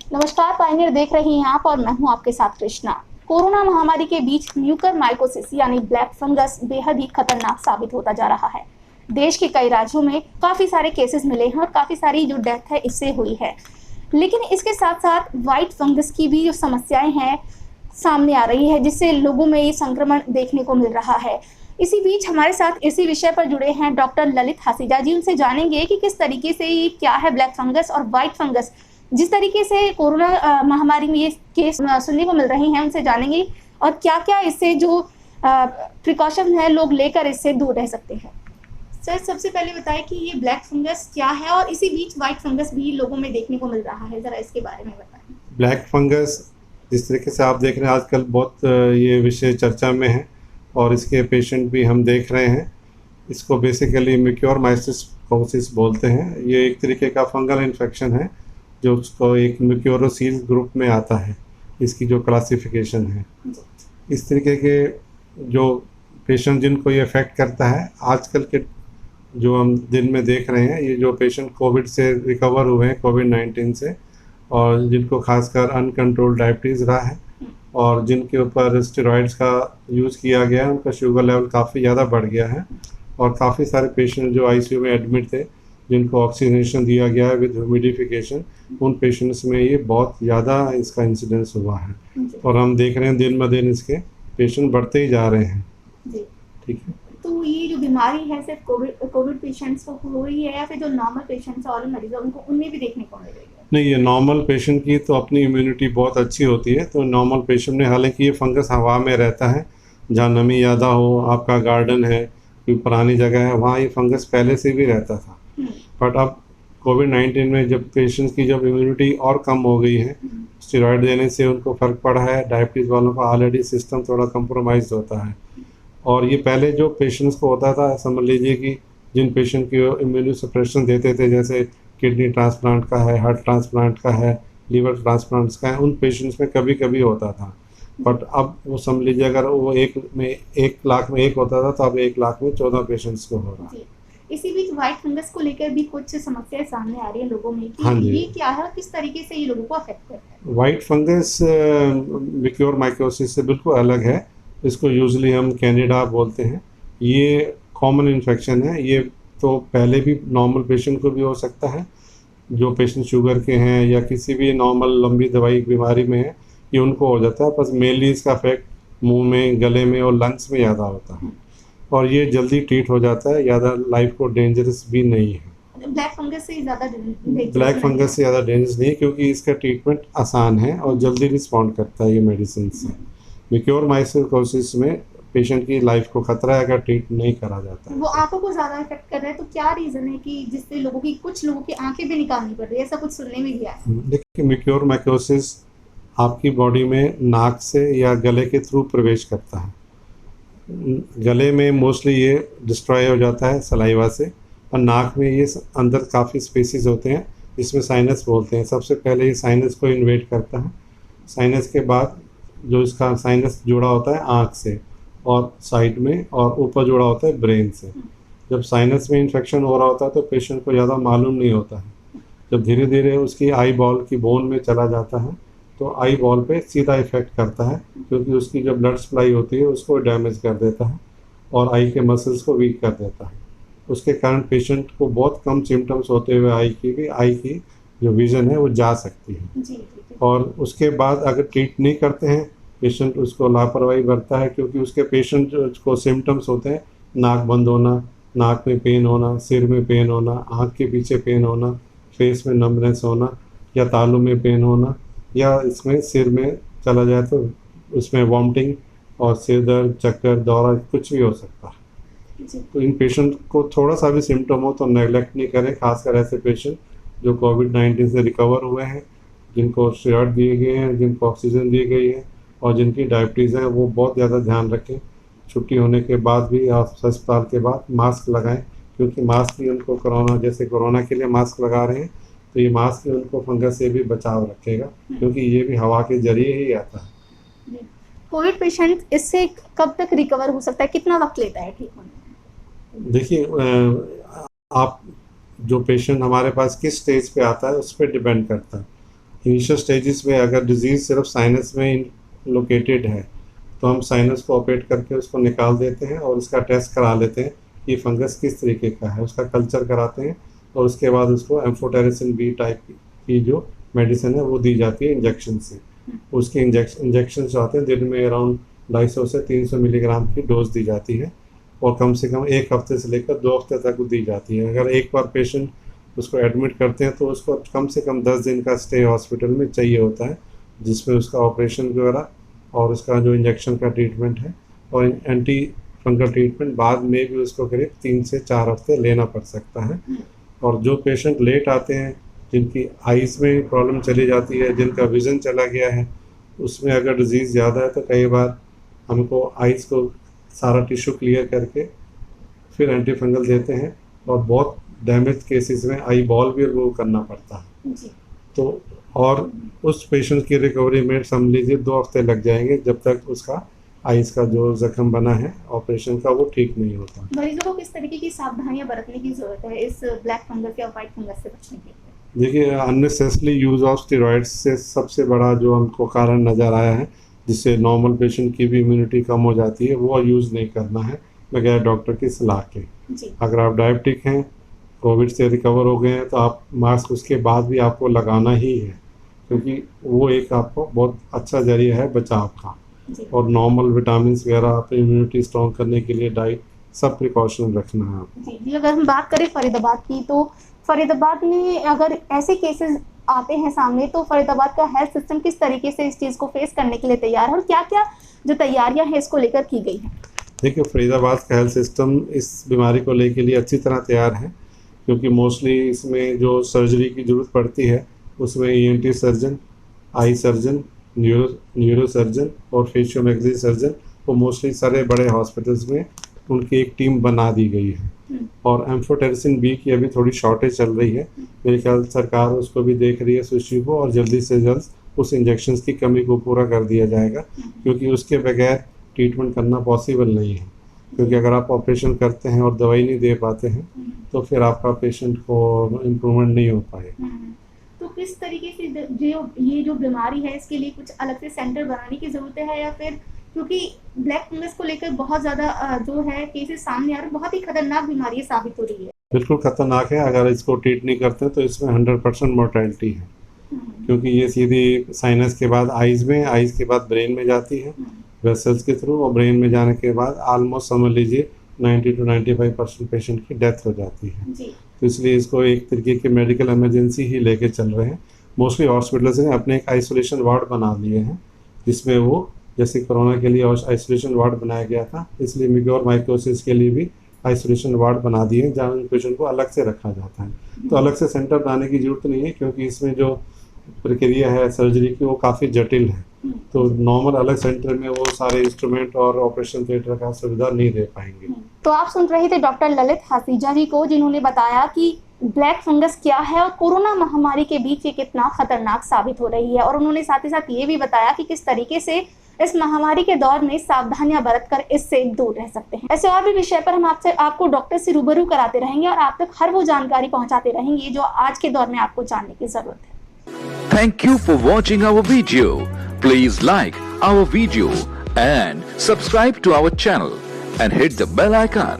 नमस्कार, पायनियर देख रहे हैं आप और मैं हूं आपके साथ कृष्णा। कोरोना महामारी के बीच म्यूकरमाइकोसिस यानी ब्लैक फंगस बेहद ही खतरनाक साबित होता जा रहा है। देश के कई राज्यों में काफी सारे केसेस मिले हैं और काफी सारी जो डेथ है इससे हुई है। लेकिन इसके साथ साथ व्हाइट फंगस की भी जो समस्याएं हैं सामने आ रही है, जिससे लोगों में ये संक्रमण देखने को मिल रहा है। इसी बीच हमारे साथ इसी विषय पर जुड़े हैं डॉक्टर ललित हासीजा जी। उनसे जानेंगे कि किस तरीके से ये क्या है ब्लैक फंगस और व्हाइट फंगस, जिस तरीके से कोरोना महामारी में ये केस सुनने को मिल रहे हैं, उनसे जानेंगे और क्या क्या इससे जो प्रिकॉशन है लोग लेकर इससे दूर रह सकते हैं। सर, सबसे पहले बताएं कि ये ब्लैक फंगस क्या है और इसी बीच व्हाइट फंगस भी लोगों में देखने को मिल रहा है, जरा इसके बारे में बताएं। ब्लैक फंगस जिस तरीके से आप देख रहे हैं आजकल बहुत ये विषय चर्चा में है और इसके पेशेंट भी हम देख रहे हैं। इसको बेसिकली म्यूकोरमाइकोसिस बोलते हैं। ये एक तरीके का फंगल इन्फेक्शन है जो उसको एक म्यूकोरोसील ग्रुप में आता है, इसकी जो क्लासिफिकेशन है। इस तरीके के जो पेशेंट जिनको ये अफेक्ट करता है, आजकल के जो हम दिन में देख रहे हैं, ये जो पेशेंट कोविड से रिकवर हुए हैं, कोविड-19 से, और जिनको खासकर अनकंट्रोल्ड डायबिटीज़ रहा है और जिनके ऊपर स्टेरॉइड्स का यूज़ किया गया है, उनका शुगर लेवल काफ़ी ज़्यादा बढ़ गया है। और काफ़ी सारे पेशेंट जो आईसीयू में एडमिट थे, जिनको ऑक्सीजनेशन दिया गया है विद ह्यूमिडिफिकेशन, उन पेशेंट्स में ये बहुत ज़्यादा इसका इंसिडेंस हुआ है और हम देख रहे हैं दिन ब दिन इसके पेशेंट बढ़ते ही जा रहे हैं। ठीक है, तो ये जो बीमारी है सिर्फ कोविड पेशेंट्स को हो रही है या फिर जो नॉर्मल पेशेंट्स और मरीज हैं उनको उनमें भी देखने को मिल रही है? नहीं, ये नॉर्मल पेशेंट की तो अपनी इम्यूनिटी बहुत अच्छी होती है, तो नॉर्मल पेशेंट में, हालांकि ये फंगस हवा में रहता है, जहाँ नमी ज़्यादा हो, आपका गार्डन है, कोई पुरानी जगह है, वहाँ ये फंगस पहले से भी रहता था। बट अब कोविड-19 में जब पेशेंट्स की जब इम्यूनिटी और कम हो गई है, स्टेरॉइड देने से उनको फ़र्क पड़ा है, डायबिटीज़ वालों का ऑलरेडी सिस्टम थोड़ा कंप्रोमाइज़ होता है। और ये पहले जो पेशेंट्स को होता था, समझ लीजिए कि जिन पेशेंट की इम्यूनो सप्रेशन देते थे, जैसे किडनी ट्रांसप्लांट का है, हार्ट ट्रांसप्लांट का है, लीवर ट्रांसप्लांट्स का है, उन पेशेंट्स में कभी कभी होता था। बट अब वो समझ लीजिए अगर वो 1 लाख में 1 होता था, तो अब 1 लाख में 14 पेशेंट्स को हो रहा है। इसी बीच व्हाइट फंगस को लेकर भी कुछ समस्याएं सामने आ रही है लोगों में कि हाँ जी, ये क्या है और किस तरीके से ये लोगों को अफेक्ट करता है। वाइट फंगस म्यूकोरमाइकोसिस से बिल्कुल अलग है। इसको यूजुअली हम कैंडिडा बोलते हैं। ये कॉमन इन्फेक्शन है। ये तो पहले भी नॉर्मल पेशेंट को भी हो सकता है, जो पेशेंट शुगर के हैं या किसी भी नॉर्मल लंबी दवाई बीमारी में है, ये उनको हो जाता है। बस मेनली इसका इफेक्ट मुंह में, गले में और लंग्स में ज़्यादा होता है और ये जल्दी ट्रीट हो जाता है, ज़्यादा लाइफ को डेंजरस भी नहीं है। ब्लैक फंगस से ज़्यादा ब्लैक फंगस से ज़्यादा डेंजरस नहीं है, क्योंकि इसका ट्रीटमेंट आसान है और जल्दी रिस्पॉन्ड करता है ये मेडिसिन से। म्यूकोरमाइकोसिस में पेशेंट की लाइफ को खतरा है अगर ट्रीट नहीं करा जाता है। वो आंखों को ज़्यादा इफेक्ट कर रहा है, तो क्या रीज़न है कि जिससे कुछ लोगों की आंखें भी निकालनी पड़ रही है, ऐसा कुछ सुनने में भी आया है? देखिए, म्यूकोरमाइकोसिस आपकी बॉडी में नाक से या गले के थ्रू प्रवेश करता है। गले में मोस्टली ये डिस्ट्रॉय हो जाता है सलाइवा से, और नाक में ये अंदर काफ़ी स्पेसिस होते हैं जिसमें साइनस बोलते हैं। सबसे पहले ये साइनस को इन्वेड करता है। साइनस के बाद जो इसका साइनस जुड़ा होता है आँख से और साइड में, और ऊपर जुड़ा होता है ब्रेन से। जब साइनस में इन्फेक्शन हो रहा होता है तो पेशेंट को ज़्यादा मालूम नहीं होता है। जब धीरे धीरे उसकी आई बॉल की बोन में चला जाता है तो आई बॉल पे सीधा इफेक्ट करता है, क्योंकि उसकी जो ब्लड सप्लाई होती है उसको डैमेज कर देता है और आई के मसल्स को वीक कर देता है। उसके कारण पेशेंट को बहुत कम सिम्टम्स होते हुए आई की जो विज़न है वो जा सकती है। और उसके बाद अगर ट्रीट नहीं करते हैं, पेशेंट उसको लापरवाही बरतता है, क्योंकि उसके पेशेंट को सिम्टम्स होते हैं नाक बंद होना, नाक में पेन होना, सिर में पेन होना, आँख के पीछे पेन होना, फेस में नमनेस होना या तालू में पेन होना, या इसमें सिर में चला जाए तो उसमें वॉमिटिंग और सिर दर्द, चक्कर, दौरा, कुछ भी हो सकता है। तो इन पेशेंट को थोड़ा सा भी सिम्टम हो तो नेगलेक्ट नहीं करें, खासकर ऐसे पेशेंट जो कोविड-19 से रिकवर हुए हैं, जिनको स्टेरॉइड दिए गए हैं, जिनको ऑक्सीजन दी गई है और जिनकी डायबिटीज़ है, वो बहुत ज़्यादा ध्यान रखें। छुट्टी होने के बाद भी आप अस्पताल के बाद मास्क लगाएं, क्योंकि मास्क ही उनको कोरोना, जैसे कोरोना के लिए मास्क लगा रहे हैं, तो ये मास्क ही उनको फंगस से भी बचाव रखेगा, क्योंकि ये भी हवा के जरिए ही आता है। कोविड पेशेंट इससे कब तक रिकवर हो सकता है, कितना वक्त लेता है ठीक होने में? देखिए, आप जो पेशेंट हमारे पास किस स्टेज पे आता है उस पर डिपेंड करता है। इनिशियल स्टेजेस में अगर डिजीज़ सिर्फ साइनस में लोकेटेड है तो हम साइनस को ऑपरेट करके उसको निकाल देते हैं और उसका टेस्ट करा लेते हैं कि फंगस किस तरीके का है, उसका कल्चर कराते हैं और उसके बाद उसको एम्फोटेरिसिन बी टाइप की जो मेडिसिन है वो दी जाती है इंजेक्शन से। उसके इंजेक्शन जो आते हैं दिन में अराउंड 250 से 300 मिलीग्राम की डोज दी जाती है और कम से कम 1 हफ्ते से लेकर 2 हफ्ते तक दी जाती है। अगर एक बार पेशेंट उसको एडमिट करते हैं तो उसको कम से कम 10 दिन का स्टे हॉस्पिटल में चाहिए होता है, जिसमें उसका ऑपरेशन वगैरह और उसका जो इंजेक्शन का ट्रीटमेंट है और एंटी फंगल ट्रीटमेंट बाद में भी उसको करीब 3 से 4 हफ्ते लेना पड़ सकता है। और जो पेशेंट लेट आते हैं, जिनकी आइज़ में प्रॉब्लम चली जाती है, जिनका विज़न चला गया है, उसमें अगर डिजीज़ ज़्यादा है तो कई बार हमको आइज़ को सारा टिश्यू क्लियर करके फिर एंटी फंगल देते हैं और बहुत डैमेज केसेस में आई बॉल भी रिमूव करना पड़ता है। जी। तो और उस पेशेंट की रिकवरी में समझ लीजिए 2 हफ्ते लग जाएंगे जब तक उसका आइज़ का जो जख्म बना है ऑपरेशन का वो ठीक नहीं होता। मरीजों को किस तरीके की सावधानियां बरतने की जरूरत है इस ब्लैक फंगस या व्हाइट फंगस से बचने के लिए? देखिए, अननेसेसरी यूज़ ऑफ स्टेरॉइड्स से सबसे बड़ा जो हमको कारण नज़र आया है, जिससे नॉर्मल पेशेंट की भी इम्यूनिटी कम हो जाती है, वो यूज़ नहीं करना है बगैर डॉक्टर की सलाह के। जी। अगर आप डायबिटिक हैं, कोविड से रिकवर हो गए हैं, तो आप मास्क उसके बाद भी आपको लगाना ही है, क्योंकि वो एक आपको बहुत अच्छा ज़रिया है बचाव का। जी। और नॉर्मल विटामिन वगैरह अपनी इम्यूनिटी स्ट्रॉन्ग करने के लिए डाइट सब प्रिकॉशन रखना है आपको। जी जी, अगर हम बात करें फरीदाबाद की, तो फरीदाबाद में अगर ऐसे केसेस आते हैं सामने तो फरीदाबाद का हेल्थ सिस्टम किस तरीके से इस चीज़ को फेस करने के लिए तैयार है और क्या क्या जो तैयारियां हैं इसको लेकर की गई हैं? देखिए, फरीदाबाद का हेल्थ सिस्टम इस बीमारी को लेके लिए अच्छी तरह तैयार है, क्योंकि मोस्टली इसमें जो सर्जरी की ज़रूरत पड़ती है उसमें ENT surgeon, eye surgeon, neuro surgeon और फेशियोमैक्सी सर्जन वो मोस्टली सारे बड़े हॉस्पिटल्स में उनकी एक टीम बना दी गई है। और एम्फोटेरिसिन बी की अभी थोड़ी शॉर्टेज चल रही है, मेरे ख्याल सरकार उसको भी देख रही है इस इश्यू को और जल्दी से जल्द उस इंजेक्शंस की कमी को पूरा कर दिया जाएगा, क्योंकि उसके बगैर ट्रीटमेंट करना पॉसिबल नहीं है। क्योंकि अगर आप ऑपरेशन करते हैं और दवाई नहीं दे पाते हैं तो फिर आपका पेशेंट को इम्प्रूवमेंट नहीं हो पाएगा। तो किस तरीके से जो ये जो बीमारी है इसके लिए कुछ अलग से सेंटर बनाने की ज़रूरत है, या फिर क्योंकि ब्लैक फंगस को लेकर बहुत ज़्यादा जो है केसेस सामने आ रहे हैं, बहुत ही खतरनाक बीमारी साबित हो रही है? बिल्कुल खतरनाक है, अगर इसको ट्रीट नहीं करते तो इसमें 100% मोर्टेलिटी है, क्योंकि ये सीधी साइनस के बाद आइज़ में, आइज़ के बाद ब्रेन में जाती है वेसल्स के थ्रू, और ब्रेन में जाने के बाद ऑलमोस्ट समझ लीजिए 90 to 95% पेशेंट की डेथ हो जाती है। जी। तो इसलिए इसको एक तरीके की मेडिकल इमरजेंसी ही लेके चल रहे हैं। मोस्टली हॉस्पिटल्स ने अपने एक आइसोलेशन वार्ड बना लिए हैं, जिसमें वो जैसे कोरोना के लिए आइसोलेशन वार्ड बनाया गया था, इसलिए म्यूकोर माइकोसिस के लिए भी आइसोलेशन वार्ड बना दिए हैं जहाँ पेशेंट को अलग से रखा जाता है। तो अलग से सेंटर बनाने की ज़रूरत नहीं है, क्योंकि इसमें जो प्रक्रिया है सर्जरी की वो काफ़ी जटिल है, तो नॉर्मल अलग सेंटर में वो सारे इंस्ट्रूमेंट और ऑपरेशन थिएटर का सुविधा नहीं दे पाएंगे। तो आप सुन रहे थे डॉक्टर ललित हासीजा जी को, जिन्होंने बताया कि ब्लैक फंगस क्या है और कोरोना महामारी के बीच ये कितना खतरनाक साबित हो रही है, और उन्होंने साथ ही साथ ये भी बताया कि किस तरीके से इस महामारी के दौर में सावधानियां बरतकर इससे दूर रह सकते हैं। ऐसे और भी विषय पर हम आपको डॉक्टर से रूबरू कराते रहेंगे और आप तक हर वो जानकारी पहुंचाते रहेंगे जो आज के दौर में आपको जानने की जरूरत है। Thank you for watching our video. Please like our video and subscribe to our channel and hit the bell icon.